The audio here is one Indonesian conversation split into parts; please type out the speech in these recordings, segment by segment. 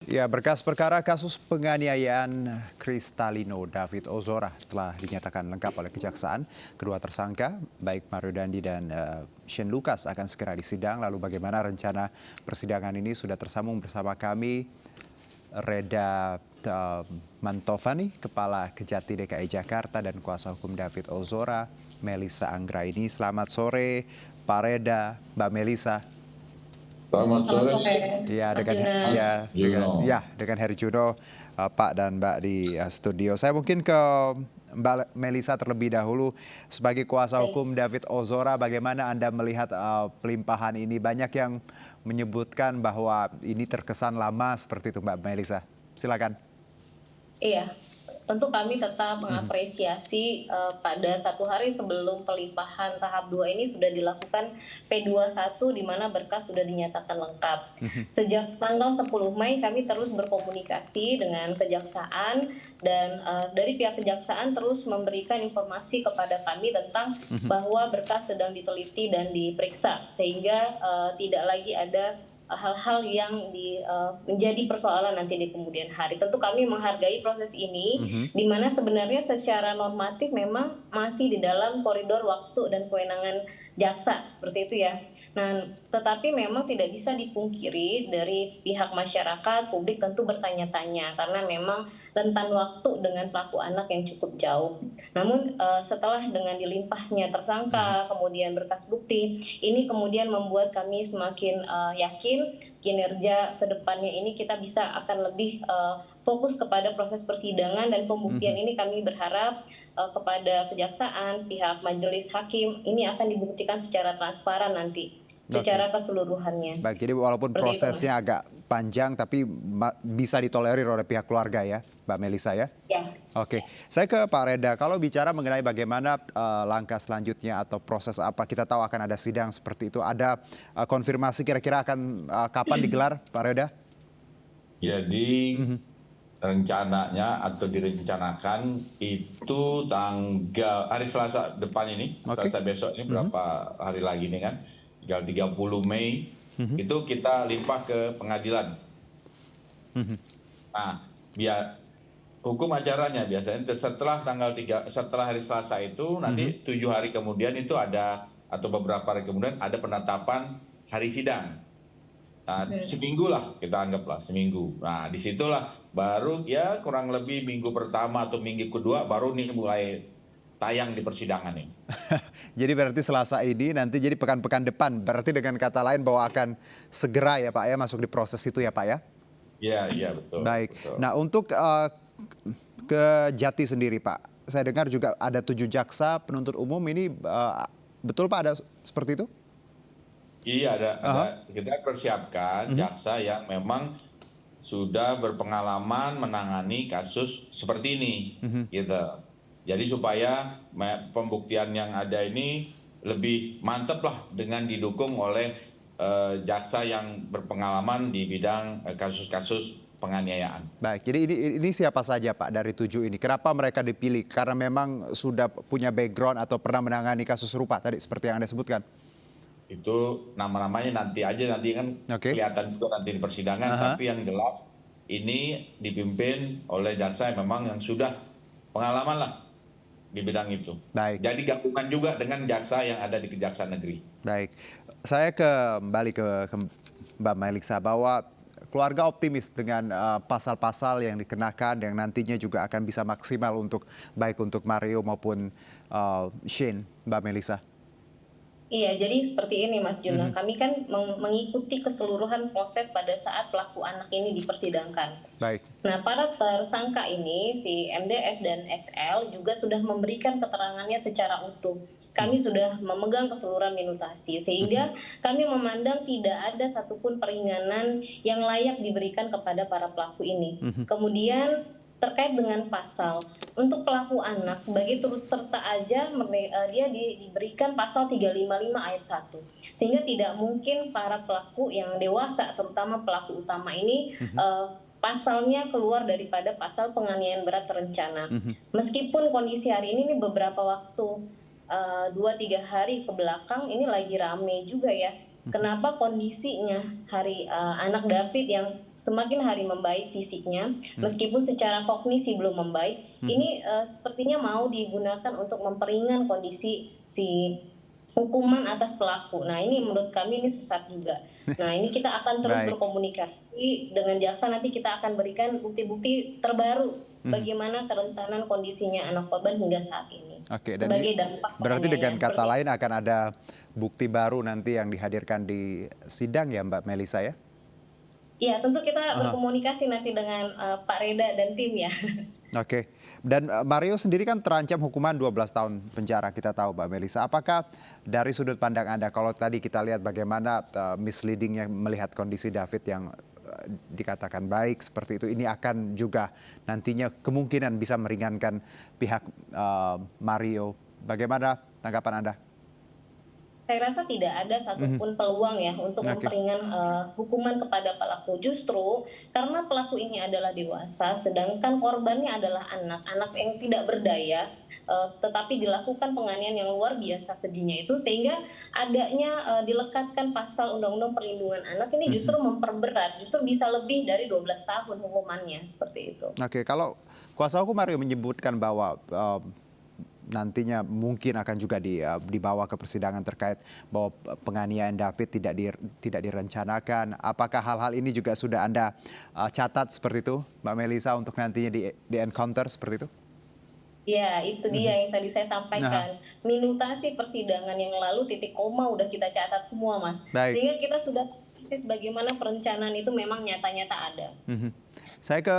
Ya, berkas perkara kasus penganiayaan Kristalino David Ozora telah dinyatakan lengkap oleh Kejaksaan. Kedua tersangka, baik Mario Dandi dan Shane Lucas akan segera disidang. Lalu bagaimana rencana persidangan ini sudah tersambung bersama kami Reda Mantovani, Kepala Kejati DKI Jakarta dan Kuasa Hukum David Ozora, Melissa Anggraini. Selamat sore, Pak Reda, Mbak Melissa. Selamat sore, Ya, Mas dengan dengan Herjuno, Pak dan Mbak di studio. Saya mungkin ke Mbak Melissa terlebih dahulu sebagai kuasa hukum David Ozora. Bagaimana Anda melihat pelimpahan ini? Banyak yang menyebutkan bahwa ini terkesan lama seperti itu, Mbak Melissa. Silakan. Iya, tentu kami tetap mengapresiasi pada 1 hari sebelum pelimpahan tahap 2 ini sudah dilakukan P21 di mana berkas sudah dinyatakan lengkap. Sejak tanggal 10 Mei kami terus berkomunikasi dengan Kejaksaan dan dari pihak Kejaksaan terus memberikan informasi kepada kami tentang bahwa berkas sedang diteliti dan diperiksa sehingga tidak lagi ada hal-hal yang menjadi persoalan nanti di kemudian hari. Tentu kami menghargai proses ini, di mana sebenarnya secara normatif memang masih di dalam koridor waktu dan kewenangan jaksa, seperti itu ya. Nah, tetapi memang tidak bisa dipungkiri dari pihak masyarakat, publik tentu bertanya-tanya, karena memang rentan waktu dengan pelaku anak yang cukup jauh. Namun setelah dengan dilimpahnya tersangka, kemudian berkas bukti, ini kemudian membuat kami semakin yakin kinerja kedepannya ini kita bisa akan lebih fokus kepada proses persidangan dan pembuktian ini kami berharap kepada Kejaksaan, pihak majelis hakim ini akan dibuktikan secara transparan nanti, secara keseluruhannya. Baik, jadi walaupun Seperti prosesnya agak panjang tapi bisa ditolerir oleh pihak keluarga ya, Mbak Melissa ya? Ya. Oke, saya ke Pak Reda. Kalau bicara mengenai bagaimana langkah selanjutnya atau proses apa, kita tahu akan ada sidang seperti itu. Ada konfirmasi kira-kira akan kapan digelar, Pak Reda? Jadi rencananya atau direncanakan itu hari Selasa depan ini, Selasa besok ini berapa hari lagi nih kan, tinggal 30 Mei itu kita limpah ke pengadilan. Nah, hukum acaranya biasanya setelah setelah hari Selasa itu nanti 7 hari kemudian itu ada, atau beberapa hari kemudian ada penetapan hari sidang. Nah, seminggu lah kita anggaplah seminggu. Nah, disitulah baru ya kurang lebih minggu pertama atau minggu kedua baru nih mulai tayang di persidangan ini. Jadi berarti Selasa ini nanti jadi pekan-pekan depan. Berarti dengan kata lain bahwa akan segera ya Pak ya masuk di proses itu ya Pak ya? Iya betul. Baik. Betul. Nah untuk ke Jati sendiri Pak, saya dengar juga ada 7 jaksa penuntut umum ini betul Pak ada seperti itu? Iya ada kita persiapkan jaksa yang memang sudah berpengalaman menangani kasus seperti ini, gitu. Jadi supaya pembuktian yang ada ini lebih mantap lah dengan didukung oleh jaksa yang berpengalaman di bidang kasus-kasus penganiayaan. Baik, jadi ini siapa saja Pak dari 7 ini? Kenapa mereka dipilih? Karena memang sudah punya background atau pernah menangani kasus serupa tadi seperti yang Anda sebutkan? Itu nama-namanya nanti kan kelihatan juga nanti di persidangan, tapi yang jelas ini dipimpin oleh jaksa yang memang yang sudah pengalaman lah di bidang itu. Baik. Jadi gabungan juga dengan jaksa yang ada di Kejaksaan Negeri. Baik, saya kembali ke Mbak Melissa bahwa keluarga optimis dengan pasal-pasal yang dikenakan yang nantinya juga akan bisa maksimal untuk baik untuk Mario maupun Shane, Mbak Melissa. Iya, jadi seperti ini Mas Juna, kami kan mengikuti keseluruhan proses pada saat pelaku anak ini dipersidangkan. Baik. Nah, para tersangka ini, si MDS dan SL juga sudah memberikan keterangannya secara utuh. Kami sudah memegang keseluruhan minutasi, sehingga kami memandang tidak ada satupun peringanan yang layak diberikan kepada para pelaku ini. Kemudian terkait dengan pasal, untuk pelaku anak sebagai turut serta aja dia diberikan pasal 355 ayat 1. Sehingga tidak mungkin para pelaku yang dewasa, terutama pelaku utama ini, pasalnya keluar daripada pasal penganiayaan berat terencana. Meskipun kondisi hari ini beberapa waktu 2-3 hari ke belakang ini lagi rame juga ya. Kenapa kondisinya anak David yang semakin hari membaik fisiknya, meskipun secara kognisi belum membaik, ini sepertinya mau digunakan untuk memperingan kondisi si hukuman atas pelaku. Nah, ini menurut kami ini sesat juga. Nah, ini kita akan terus Baik. berkomunikasi dengan jaksa, nanti kita akan berikan bukti-bukti terbaru bagaimana kerentanan kondisinya anak korban hingga saat ini. Oke, dan Sebagai dampak berarti dengan penganiayaan kata seperti lain akan ada bukti baru nanti yang dihadirkan di sidang ya Mbak Melisa ya? Iya, tentu kita berkomunikasi nanti dengan Pak Reda dan tim ya. Oke, dan Mario sendiri kan terancam hukuman 12 tahun penjara, kita tahu Mbak Melisa. Apakah dari sudut pandang Anda, kalau tadi kita lihat bagaimana misleadingnya melihat kondisi David yang dikatakan baik seperti itu, ini akan juga nantinya kemungkinan bisa meringankan pihak Mario. Bagaimana tanggapan Anda? Saya rasa tidak ada satupun peluang ya untuk Oke. memperingan hukuman kepada pelaku. Justru karena pelaku ini adalah dewasa, sedangkan korbannya adalah anak-anak yang tidak berdaya, tetapi dilakukan penganiayaan yang luar biasa kejinya itu, sehingga adanya dilekatkan pasal Undang-Undang Perlindungan Anak ini justru memperberat, justru bisa lebih dari 12 tahun hukumannya, seperti itu. Oke, kalau kuasa hukum Mario menyebutkan bahwa nantinya mungkin akan juga dibawa ke persidangan terkait bahwa penganiayaan David tidak direncanakan. Apakah hal-hal ini juga sudah Anda catat seperti itu, Mbak Melisa, untuk nantinya di encounter seperti itu? Ya, itu dia yang tadi saya sampaikan. Minutasi persidangan yang lalu titik koma udah kita catat semua, Mas. Baik. Sehingga kita sudah persis bagaimana perencanaan itu memang nyata-nyata ada. Saya ke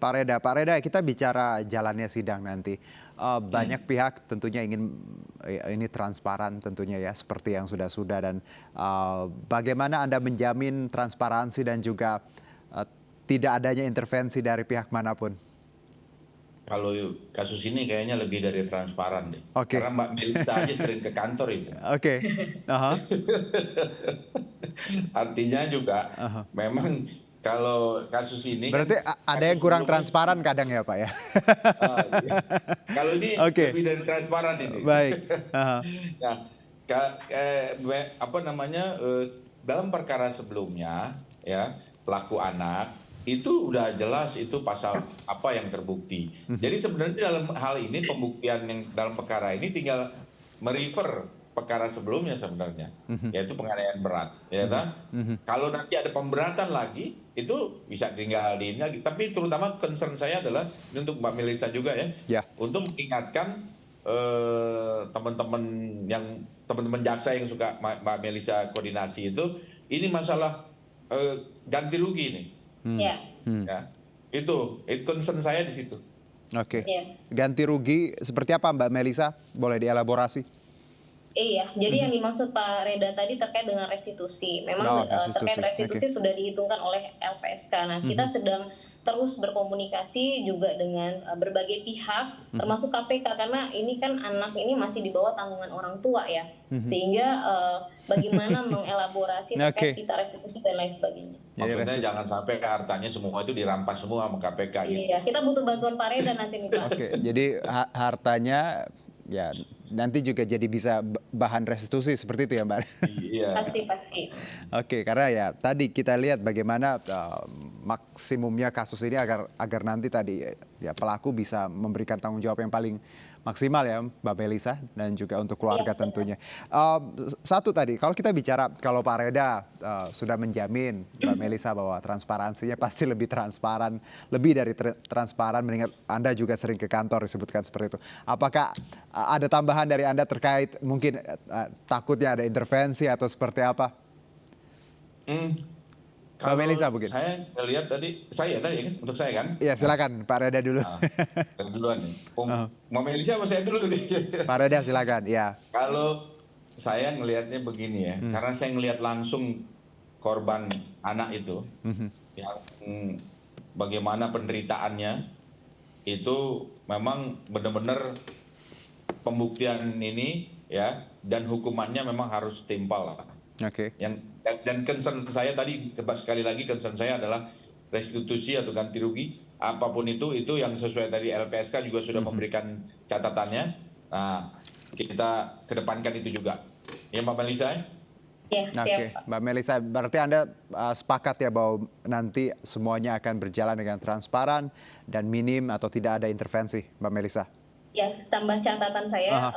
Pak Reda. Pak Reda, kita bicara jalannya sidang nanti. Banyak pihak tentunya ingin ini transparan tentunya ya, seperti yang sudah-sudah. Dan bagaimana Anda menjamin transparansi dan juga tidak adanya intervensi dari pihak manapun? Kalau kasus ini kayaknya lebih dari transparan deh. Oke. Karena Mbak Melisa aja sering ke kantor itu. Oke. Aha. Artinya juga memang kalau kasus ini Berarti kan ada kasus yang kurang sebelumnya- transparan kadang ya Pak ya? Iya. Kalau ini Oke. lebih dari transparan ini. Baik. Aha. Nah, dalam perkara sebelumnya ya, pelaku anak itu udah jelas itu pasal apa yang terbukti. Jadi sebenarnya dalam hal ini pembuktian yang dalam perkara ini tinggal merefer perkara sebelumnya sebenarnya, yaitu penganiayaan berat, ya kan? Kalau nanti ada pemberatan lagi, itu bisa tinggal di ini lagi. Tapi terutama concern saya adalah ini untuk Mbak Melisa juga ya, Ya. untuk mengingatkan teman-teman jaksa yang suka Mbak Melisa koordinasi itu, ini masalah ganti rugi nih. Ya. Ya, itu concern saya di situ. Oke. Ya. Ganti rugi seperti apa Mbak Melisa? Boleh dielaborasi? Iya, jadi yang dimaksud Pak Reda tadi terkait dengan restitusi. Memang terkait restitusi sudah dihitungkan oleh LPSK. Nah, kita sedang terus berkomunikasi juga dengan berbagai pihak, termasuk KPK, karena ini kan anak ini masih di bawah tanggungan orang tua ya, sehingga bagaimana mengelaborasi terkait sita restitusi dan lain sebagainya. Maksudnya jangan sampai hartanya semua itu dirampas semua sama KPK gitu. Iya, kita butuh bantuan Pak Reda nanti nih Pak. Oke, jadi hartanya ya nanti juga jadi bisa bahan restitusi seperti itu ya Mbak? Iya. Pasti. Oke, karena ya tadi kita lihat bagaimana maksimumnya kasus ini agar nanti tadi ya pelaku bisa memberikan tanggung jawab yang paling maksimal ya Mbak Melisa dan juga untuk keluarga tentunya. Satu tadi, kalau kita bicara kalau Pak Reda sudah menjamin Mbak Melisa bahwa transparansinya pasti lebih transparan, lebih dari transparan, mengingat Anda juga sering ke kantor disebutkan seperti itu. Apakah ada tambahan dari Anda terkait mungkin takutnya ada intervensi atau seperti apa? Mbak Melisa mungkin. Saya lihat tadi kan, untuk saya kan? Ya silakan Pak Reda dulu. Yang duluan nih. Mbak Melisa apa saya dulu nih? Pak Reda silakan, ya. Kalau saya ngelihatnya begini ya, karena saya ngelihat langsung korban anak itu, yang bagaimana penderitaannya, itu memang benar-benar pembuktian ini ya, dan hukumannya memang harus timpal lah. Oke. Dan concern saya tadi, sekali lagi concern saya adalah restitusi atau ganti rugi, apapun itu yang sesuai tadi LPSK juga sudah memberikan catatannya. Nah, kita kedepankan itu juga. Ya Mbak Melisa? Ya, siap Oke, Pak. Mbak Melisa, berarti Anda sepakat ya bahwa nanti semuanya akan berjalan dengan transparan dan minim atau tidak ada intervensi, Mbak Melisa? Ya, tambah catatan saya Aha.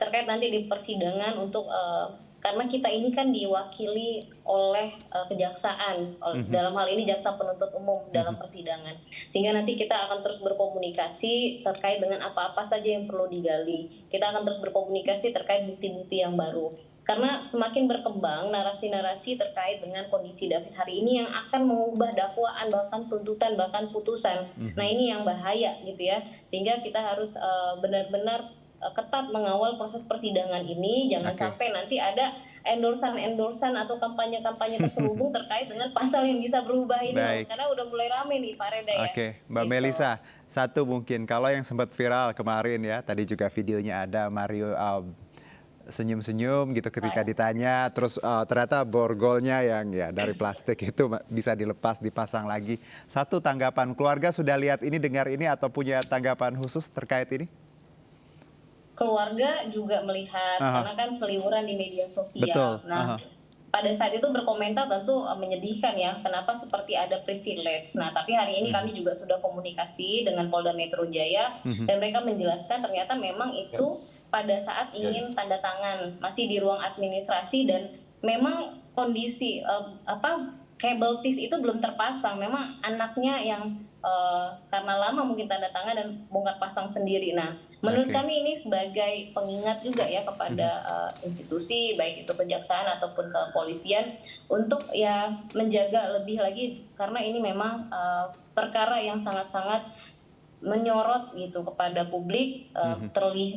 terkait nanti di persidangan untuk karena kita ini kan diwakili oleh kejaksaan, dalam hal ini jaksa penuntut umum dalam persidangan, sehingga nanti kita akan terus berkomunikasi terkait dengan apa-apa saja yang perlu digali. Kita akan terus berkomunikasi terkait bukti-bukti yang baru. Karena semakin berkembang narasi-narasi terkait dengan kondisi David hari ini yang akan mengubah dakwaan, bahkan tuntutan, bahkan putusan. Nah ini yang bahaya gitu ya. Sehingga kita harus benar-benar ketat mengawal proses persidangan ini. Jangan Oke. sampai nanti ada endorsan-endorsan atau kampanye-kampanye terselubung terkait dengan pasal yang bisa berubah ini. Baik. Karena udah mulai rame nih Pak Reda ya. Oke, Mbak Gitu. Melisa, satu mungkin kalau yang sempat viral kemarin ya, tadi juga videonya ada Mario senyum-senyum gitu ketika ditanya, terus ternyata borgolnya yang ya dari plastik itu bisa dilepas, dipasang lagi. Satu tanggapan keluarga sudah lihat ini, dengar ini atau punya tanggapan khusus terkait ini? Keluarga juga melihat Aha. karena kan seliweran di media sosial. Betul. Nah, Aha. pada saat itu berkomentar tentu menyedihkan ya, kenapa seperti ada privilege. Nah, tapi hari ini kami juga sudah komunikasi dengan Polda Metro Jaya dan mereka menjelaskan ternyata memang itu pada saat ingin tanda tangan masih di ruang administrasi dan memang kondisi kabel tis itu belum terpasang. Memang anaknya yang karena lama mungkin tanda tangan dan bongkar pasang sendiri. Nah, menurut Oke. kami ini sebagai pengingat juga ya kepada institusi baik itu kejaksaan ataupun kepolisian untuk ya menjaga lebih lagi karena ini memang perkara yang sangat-sangat menyorot gitu kepada publik,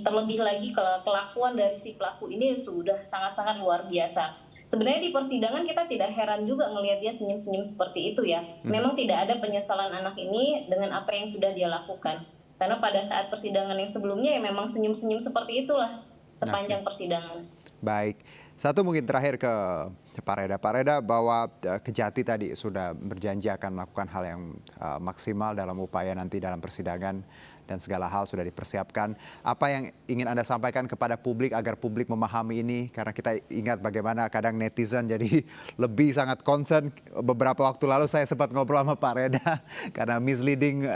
terlebih lagi kelakuan dari si pelaku ini sudah sangat-sangat luar biasa. Sebenarnya di persidangan kita tidak heran juga ngelihat dia senyum-senyum seperti itu ya. Memang tidak ada penyesalan anak ini dengan apa yang sudah dia lakukan. Karena pada saat persidangan yang sebelumnya ya memang senyum-senyum seperti itulah sepanjang persidangan. Baik, satu mungkin terakhir ke Pak Reda. Pak Reda, bahwa Kejati tadi sudah berjanji akan melakukan hal yang maksimal dalam upaya nanti dalam persidangan dan segala hal sudah dipersiapkan. Apa yang ingin Anda sampaikan kepada publik agar publik memahami ini? Karena kita ingat bagaimana kadang netizen jadi lebih sangat concern. Beberapa waktu lalu saya sempat ngobrol sama Pak Reda karena misleading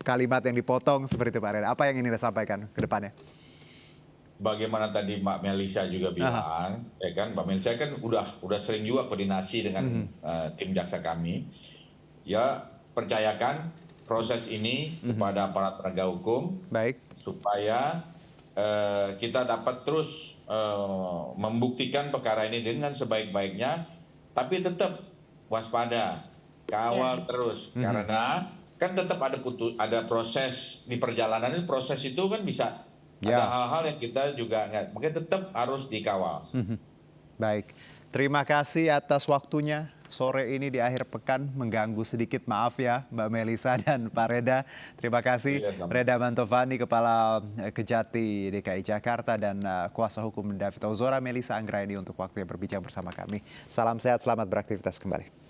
kalimat yang dipotong seperti itu Pak Reda. Apa yang ingin Anda sampaikan ke depannya? Bagaimana tadi Mbak Melisa juga bilang, ya kan, Mbak Melisa kan udah sering juga koordinasi dengan tim jaksa kami. Ya, percayakan proses ini kepada aparat penegak hukum, Baik. supaya kita dapat terus membuktikan perkara ini dengan sebaik-baiknya, tapi tetap waspada, kawal terus, karena kan tetap ada proses di perjalanan ini, proses itu kan bisa ada hal-hal yang kita juga nggak, makanya tetap harus dikawal. Baik, terima kasih atas waktunya sore ini di akhir pekan, mengganggu sedikit, maaf ya Mbak Melisa dan Pak Reda. Terima kasih Reda Mantovani, Kepala Kejati DKI Jakarta, dan kuasa hukum David Ozora, Melisa Anggraini, untuk waktu yang berbincang bersama kami. Salam sehat, selamat beraktivitas kembali.